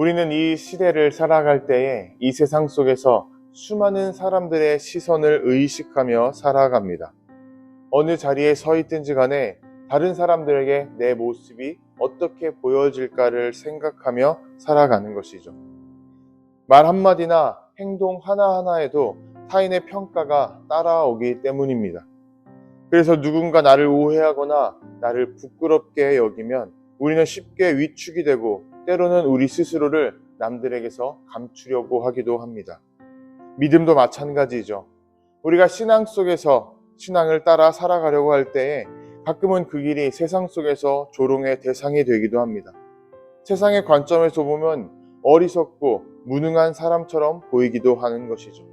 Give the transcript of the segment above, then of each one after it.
우리는 이 시대를 살아갈 때에 이 세상 속에서 수많은 사람들의 시선을 의식하며 살아갑니다. 어느 자리에 서 있든지 간에 다른 사람들에게 내 모습이 어떻게 보여질까를 생각하며 살아가는 것이죠. 말 한마디나 행동 하나하나에도 타인의 평가가 따라오기 때문입니다. 그래서 누군가 나를 오해하거나 나를 부끄럽게 여기면 우리는 쉽게 위축이 되고 때로는 우리 스스로를 남들에게서 감추려고 하기도 합니다. 믿음도 마찬가지죠. 우리가 신앙 속에서 신앙을 따라 살아가려고 할 때에 가끔은 그 길이 세상 속에서 조롱의 대상이 되기도 합니다. 세상의 관점에서 보면 어리석고 무능한 사람처럼 보이기도 하는 것이죠.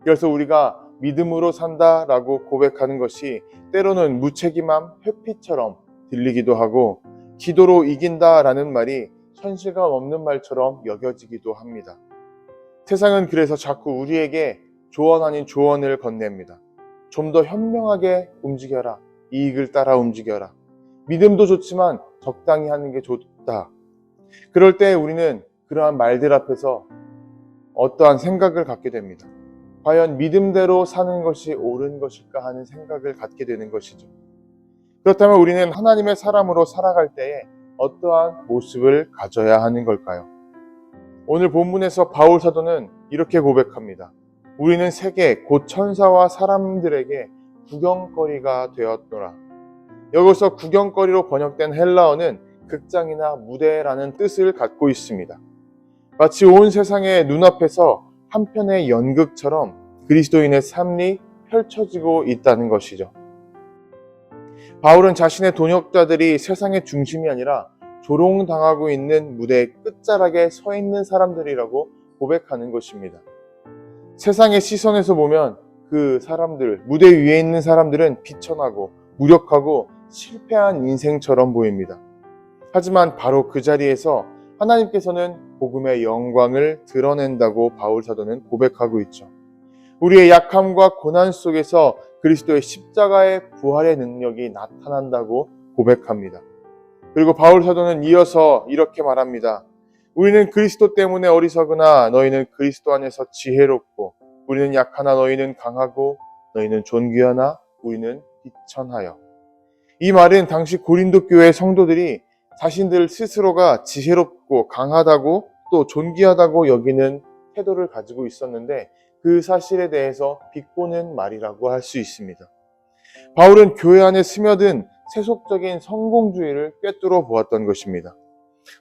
그래서 우리가 믿음으로 산다라고 고백하는 것이 때로는 무책임함, 회피처럼 들리기도 하고 기도로 이긴다라는 말이 현실감 없는 말처럼 여겨지기도 합니다. 세상은 그래서 자꾸 우리에게 조언 아닌 조언을 건넵니다. 좀 더 현명하게 움직여라. 이익을 따라 움직여라. 믿음도 좋지만 적당히 하는 게 좋다. 그럴 때 우리는 그러한 말들 앞에서 어떠한 생각을 갖게 됩니다. 과연 믿음대로 사는 것이 옳은 것일까 하는 생각을 갖게 되는 것이죠. 그렇다면 우리는 하나님의 사람으로 살아갈 때에 어떠한 모습을 가져야 하는 걸까요? 오늘 본문에서 바울 사도는 이렇게 고백합니다. 우리는 세계 곧 천사와 사람들에게 구경거리가 되었노라. 여기서 구경거리로 번역된 헬라어는 극장이나 무대라는 뜻을 갖고 있습니다. 마치 온 세상의 눈앞에서 한편의 연극처럼 그리스도인의 삶이 펼쳐지고 있다는 것이죠. 바울은 자신의 동역자들이 세상의 중심이 아니라 조롱당하고 있는 무대의 끝자락에 서 있는 사람들이라고 고백하는 것입니다. 세상의 시선에서 보면 그 사람들, 무대 위에 있는 사람들은 비천하고 무력하고 실패한 인생처럼 보입니다. 하지만 바로 그 자리에서 하나님께서는 복음의 영광을 드러낸다고 바울 사도는 고백하고 있죠. 우리의 약함과 고난 속에서 그리스도의 십자가의 부활의 능력이 나타난다고 고백합니다. 그리고 바울 사도는 이어서 이렇게 말합니다. 우리는 그리스도 때문에 어리석으나 너희는 그리스도 안에서 지혜롭고 우리는 약하나 너희는 강하고 너희는 존귀하나 우리는 비천하여. 이 말은 당시 고린도 교회 성도들이 자신들 스스로가 지혜롭고 강하다고 또 존귀하다고 여기는 태도를 가지고 있었는데 그 사실에 대해서 비꼬는 말이라고 할 수 있습니다. 바울은 교회 안에 스며든 세속적인 성공주의를 꿰뚫어 보았던 것입니다.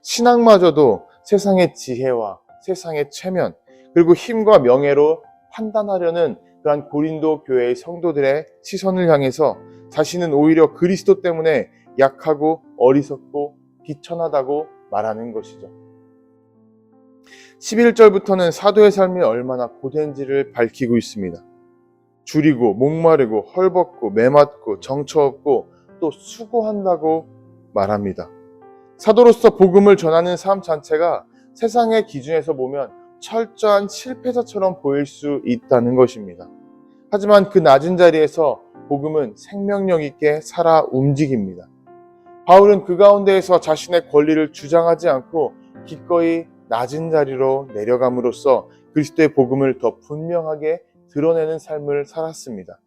신앙마저도 세상의 지혜와 세상의 체면 그리고 힘과 명예로 판단하려는 그러한 고린도 교회의 성도들의 시선을 향해서 자신은 오히려 그리스도 때문에 약하고 어리석고 비천하다고 말하는 것이죠. 11절부터는 사도의 삶이 얼마나 고된지를 밝히고 있습니다. 줄이고 목마르고 헐벗고 매맞고 정처 없고 또 수고한다고 말합니다. 사도로서 복음을 전하는 삶 자체가 세상의 기준에서 보면 철저한 실패자처럼 보일 수 있다는 것입니다. 하지만 그 낮은 자리에서 복음은 생명력 있게 살아 움직입니다. 바울은 그 가운데에서 자신의 권리를 주장하지 않고 기꺼이 낮은 자리로 내려감으로써 그리스도의 복음을 더 분명하게 드러내는 삶을 살았습니다.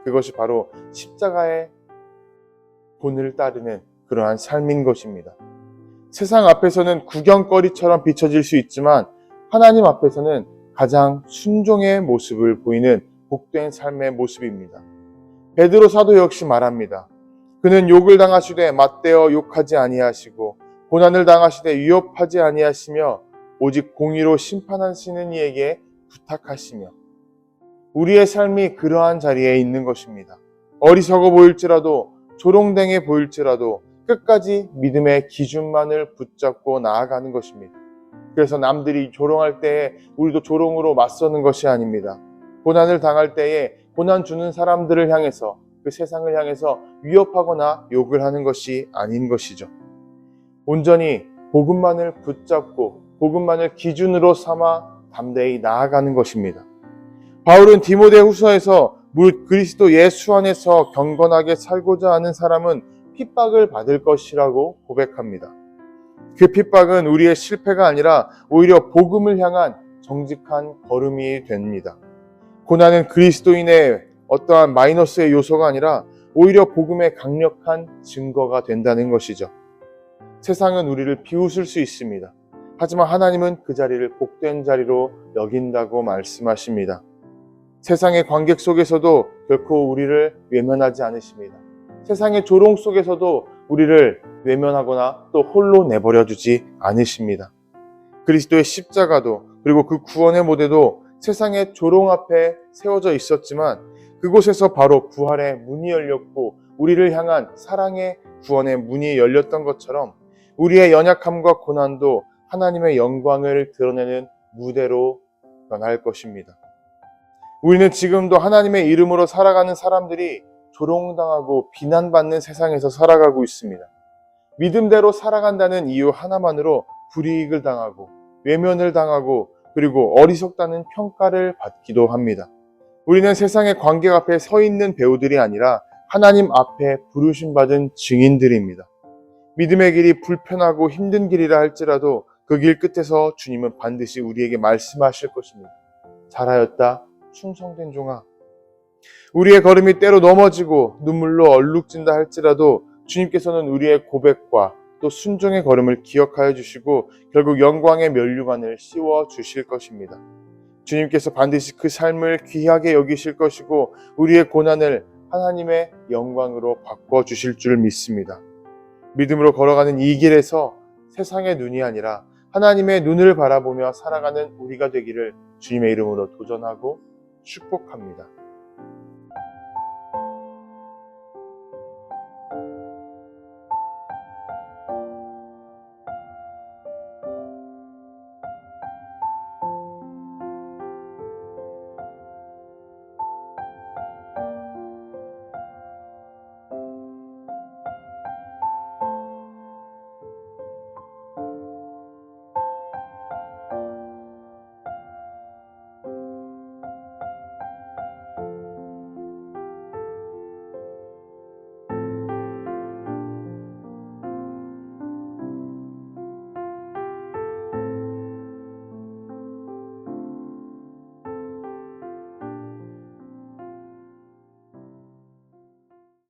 그것이 바로 십자가의 본을 따르는 그러한 삶인 것입니다. 세상 앞에서는 구경거리처럼 비춰질 수 있지만 하나님 앞에서는 가장 순종의 모습을 보이는 복된 삶의 모습입니다. 베드로 사도 역시 말합니다. 그는 욕을 당하시되 맞대어 욕하지 아니하시고 고난을 당하시되 위협하지 아니하시며 오직 공의로 심판하시는 이에게 부탁하시며. 우리의 삶이 그러한 자리에 있는 것입니다. 어리석어 보일지라도 조롱당해 보일지라도 끝까지 믿음의 기준만을 붙잡고 나아가는 것입니다. 그래서 남들이 조롱할 때에 우리도 조롱으로 맞서는 것이 아닙니다. 고난을 당할 때에 고난 주는 사람들을 향해서 그 세상을 향해서 위협하거나 욕을 하는 것이 아닌 것이죠. 온전히 복음만을 붙잡고 복음만을 기준으로 삼아 담대히 나아가는 것입니다. 바울은 디모데후서에서 무릇 그리스도 예수 안에서 경건하게 살고자 하는 사람은 핍박을 받을 것이라고 고백합니다. 그 핍박은 우리의 실패가 아니라 오히려 복음을 향한 정직한 걸음이 됩니다. 고난은 그리스도인의 어떠한 마이너스의 요소가 아니라 오히려 복음의 강력한 증거가 된다는 것이죠. 세상은 우리를 비웃을 수 있습니다. 하지만 하나님은 그 자리를 복된 자리로 여긴다고 말씀하십니다. 세상의 관객 속에서도 결코 우리를 외면하지 않으십니다. 세상의 조롱 속에서도 우리를 외면하거나 또 홀로 내버려 두지 않으십니다. 그리스도의 십자가도 그리고 그 구원의 모대도 세상의 조롱 앞에 세워져 있었지만 그곳에서 바로 구할의 문이 열렸고 우리를 향한 사랑의 구원의 문이 열렸던 것처럼 우리의 연약함과 고난도 하나님의 영광을 드러내는 무대로 변할 것입니다. 우리는 지금도 하나님의 이름으로 살아가는 사람들이 조롱당하고 비난받는 세상에서 살아가고 있습니다. 믿음대로 살아간다는 이유 하나만으로 불이익을 당하고 외면을 당하고 그리고 어리석다는 평가를 받기도 합니다. 우리는 세상의 관객 앞에 서 있는 배우들이 아니라 하나님 앞에 부르심받은 증인들입니다. 믿음의 길이 불편하고 힘든 길이라 할지라도 그 길 끝에서 주님은 반드시 우리에게 말씀하실 것입니다. 잘하였다, 충성된 종아. 우리의 걸음이 때로 넘어지고 눈물로 얼룩진다 할지라도 주님께서는 우리의 고백과 또 순종의 걸음을 기억하여 주시고 결국 영광의 면류관을 씌워 주실 것입니다. 주님께서 반드시 그 삶을 귀하게 여기실 것이고 우리의 고난을 하나님의 영광으로 바꿔 주실 줄 믿습니다. 믿음으로 걸어가는 이 길에서 세상의 눈이 아니라 하나님의 눈을 바라보며 살아가는 우리가 되기를 주님의 이름으로 도전하고 축복합니다.